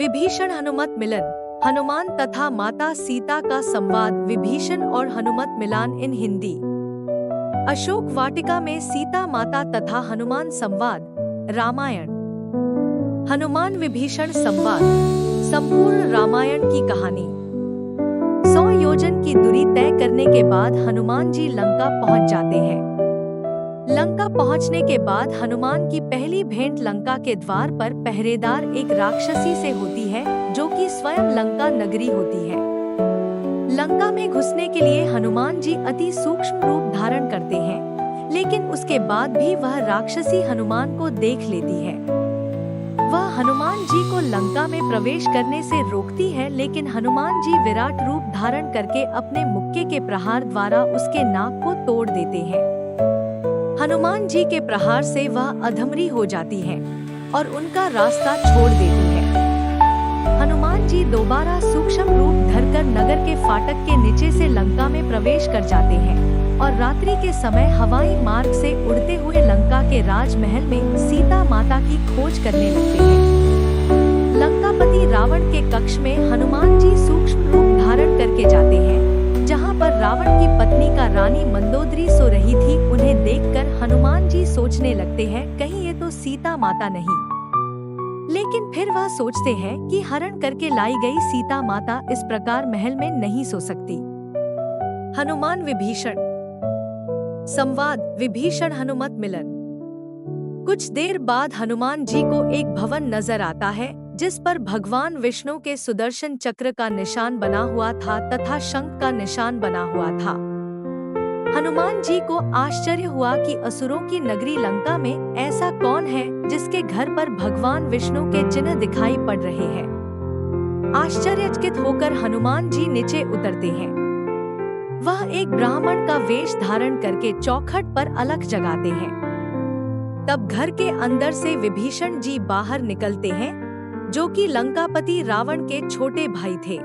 विभीषण हनुमत मिलन, हनुमान तथा माता सीता का संवाद। विभीषण और हनुमत मिलान इन हिंदी। अशोक वाटिका में सीता माता तथा हनुमान संवाद। रामायण। हनुमान विभीषण संवाद। संपूर्ण रामायण की कहानी। 100 योजन की दूरी तय करने के बाद हनुमान जी लंका पहुंच जाते हैं। लंका पहुंचने के बाद हनुमान की पहली भेंट लंका के द्वार पर पहरेदार एक राक्षसी से होती है, जो कि स्वयं लंका नगरी होती है। लंका में घुसने के लिए हनुमान जी अति सूक्ष्म रूप धारण करते हैं, लेकिन उसके बाद भी वह राक्षसी हनुमान को देख लेती है। वह हनुमान जी को लंका में प्रवेश करने से रोकती है, लेकिन हनुमान जी विराट रूप धारण करके अपने मुक्के के प्रहार द्वारा उसके नाक को तोड़ देते हैं। हनुमान जी के प्रहार से वह अधमरी हो जाती है और उनका रास्ता छोड़ देती है। हनुमान जी दोबारा सूक्ष्म रूप धरकर नगर के फाटक के नीचे से लंका में प्रवेश कर जाते हैं और रात्रि के समय हवाई मार्ग से उड़ते हुए लंका के राजमहल में सीता माता की खोज करने लगते हैं। लंकापति रावण के कक्ष में हनुमान जी सूक्ष्म रूप धारण करके जाते हैं, जहां पर रावण की पत्नी का रानी मंदोदरी सो रही थी। उन्हें देखकर हनुमान जी सोचने लगते हैं, कहीं ये तो सीता माता नहीं। लेकिन फिर वह सोचते हैं कि हरण करके लाई गई सीता माता इस प्रकार महल में नहीं सो सकती। हनुमान विभीषण संवाद। विभीषण हनुमत मिलन। कुछ देर बाद हनुमान जी को एक भवन नजर आता है, जिस पर भगवान विष्णु के सुदर्शन चक्र का निशान बना हुआ था तथा शंख का निशान बना हुआ था। हनुमान जी को आश्चर्य हुआ कि असुरों की नगरी लंका में ऐसा कौन है जिसके घर पर भगवान विष्णु के चिन्ह दिखाई पड़ रहे हैं। आश्चर्यचकित होकर हनुमान जी नीचे उतरते हैं। वह एक ब्राह्मण का वेश धारण करके चौखट पर अलख जगाते हैं। तब घर के अंदर से विभीषण जी बाहर निकलते हैं, जो कि लंकापति रावण के छोटे भाई थे।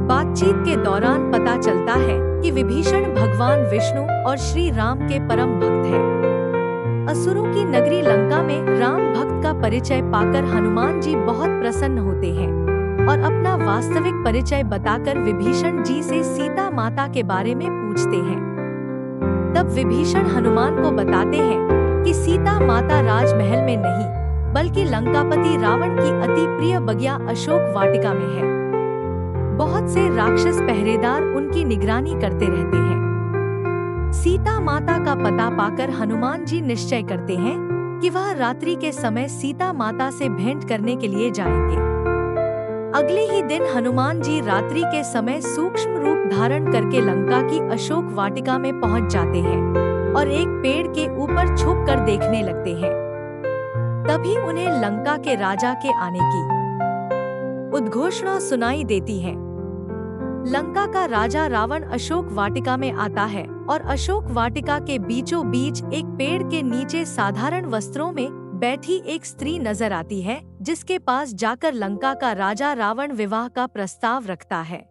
बातचीत के दौरान पता चलता है कि विभीषण भगवान विष्णु और श्री राम के परम भक्त हैं। असुरों की नगरी लंका में राम भक्त का परिचय पाकर हनुमान जी बहुत प्रसन्न होते हैं और अपना वास्तविक परिचय बताकर विभीषण जी से सीता माता के बारे में पूछते हैं। तब विभीषण हनुमान को बताते हैं कि सीता माता राजमहल में नहीं, बल्कि लंकापति रावण की अति प्रिय बगिया अशोक वाटिका में है। बहुत से राक्षस पहरेदार उनकी निगरानी करते रहते हैं। सीता माता का पता पाकर हनुमान जी निश्चय करते हैं कि वह रात्रि के समय सीता माता से भेंट करने के लिए जाएंगे। अगले ही दिन हनुमान जी रात्रि के समय सूक्ष्म रूप धारण करके लंका की अशोक वाटिका में पहुंच जाते हैं और एक पेड़ के ऊपर छुप कर देखने लगते हैं। तभी उन्हें लंका के राजा के आने की उद्घोषणा सुनाई देती है। लंका का राजा रावण अशोक वाटिका में आता है और अशोक वाटिका के बीचों बीच एक पेड़ के नीचे साधारण वस्त्रों में बैठी एक स्त्री नजर आती है, जिसके पास जाकर लंका का राजा रावण विवाह का प्रस्ताव रखता है।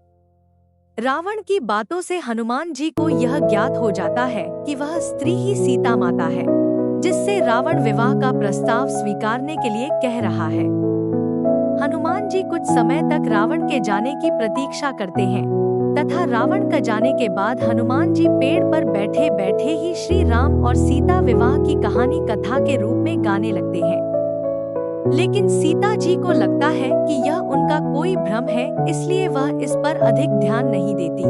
रावण की बातों से हनुमान जी को यह ज्ञात हो जाता है कि वह स्त्री ही सीता माता है, जिससे रावण विवाह का प्रस्ताव स्वीकारने के लिए कह रहा है। हनुमान जी कुछ समय तक रावण के जाने की प्रतीक्षा करते हैं तथा रावण का जाने के बाद हनुमान जी पेड़ पर बैठे बैठे ही श्री राम और सीता विवाह की कहानी कथा के रूप में गाने लगते हैं। लेकिन सीता जी को लगता है कि यह उनका कोई भ्रम है, इसलिए वह इस पर अधिक ध्यान नहीं देती।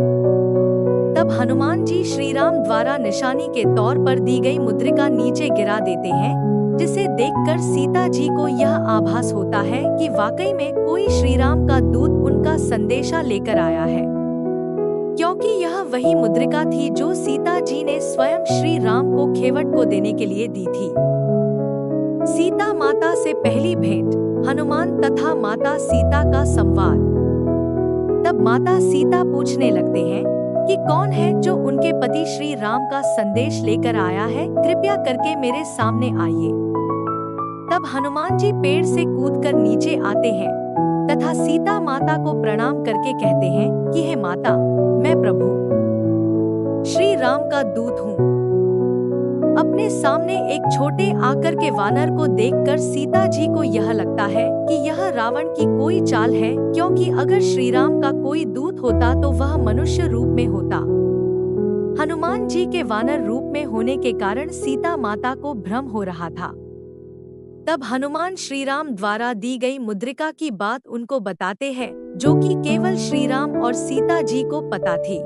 तब हनुमान जी श्री राम द्वारा निशानी के तौर पर दी गई मुद्रिका नीचे गिरा देते हैं, जिसे देखकर सीता जी को यह आभास होता है कि वाकई में कोई श्री राम का दूत उनका संदेशा लेकर आया है, क्योंकि यह वही मुद्रिका थी जो सीता जी ने स्वयं श्री राम को खेवट को देने के लिए दी थी। सीता माता से पहली भेंट, हनुमान तथा माता सीता का संवाद। तब माता सीता पूछने लगते हैं कि कौन है जो उनके पति श्री राम का संदेश लेकर आया है, कृपया करके मेरे सामने आइए। तब हनुमान जी पेड़ से कूदकर नीचे आते हैं तथा सीता माता को प्रणाम करके कहते हैं कि हे माता, मैं प्रभु श्री राम का दूत हूँ। अब अपने सामने एक छोटे आकार के वानर को देखकर सीता जी को यह लगता है कि यह रावण की कोई चाल है, क्योंकि अगर श्री राम का कोई दूत होता तो वह मनुष्य रूप में होता। हनुमान जी के वानर रूप में होने के कारण सीता माता को भ्रम हो रहा था। तब हनुमान श्री राम द्वारा दी गई मुद्रिका की बात उनको बताते हैं, जो कि केवल श्री राम और सीता जी को पता थी।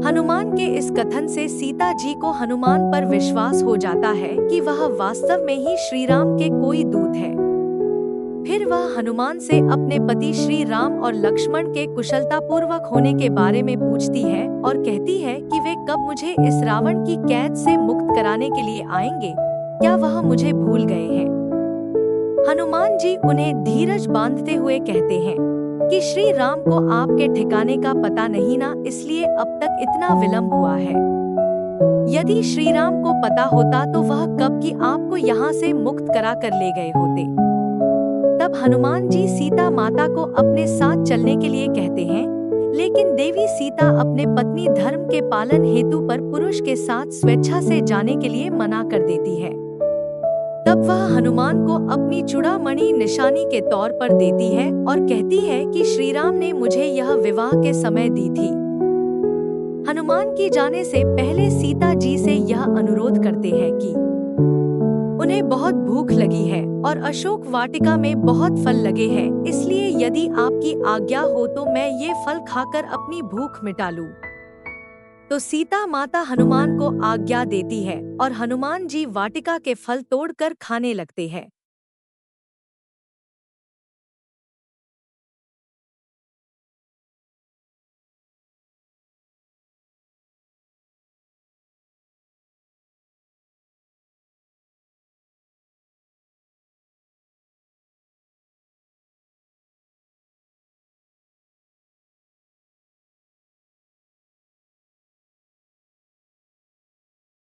हनुमान के इस कथन से सीता जी को हनुमान पर विश्वास हो जाता है कि वह वास्तव में ही श्री राम के कोई दूत है। फिर वह हनुमान से अपने पति श्री राम और लक्ष्मण के कुशलतापूर्वक होने के बारे में पूछती है और कहती है कि वे कब मुझे इस रावण की कैद से मुक्त कराने के लिए आएंगे, क्या वह मुझे भूल गए हैं? हनुमान जी उन्हें धीरज बांधते हुए कहते हैं कि श्री राम को आपके ठिकाने का पता नहीं ना, इसलिए अब तक इतना विलंब हुआ है। यदि श्री राम को पता होता तो वह कब की आपको यहाँ से मुक्त करा कर ले गए होते। तब हनुमान जी सीता माता को अपने साथ चलने के लिए कहते हैं, लेकिन देवी सीता अपने पत्नी धर्म के पालन हेतु पर पुरुष के साथ स्वेच्छा से जाने के लिए मना कर देती है। तब वह हनुमान को अपनी चूड़ामणि निशानी के तौर पर देती है और कहती है कि श्री राम ने मुझे यह विवाह के समय दी थी। हनुमान की जाने से पहले सीता जी से यह अनुरोध करते हैं कि उन्हें बहुत भूख लगी है और अशोक वाटिका में बहुत फल लगे हैं, इसलिए यदि आपकी आज्ञा हो तो मैं ये फल खाकर अपनी भूख मिटा लूं। तो सीता माता हनुमान को आज्ञा देती है और हनुमान जी वाटिका के फल तोड़कर खाने लगते हैं।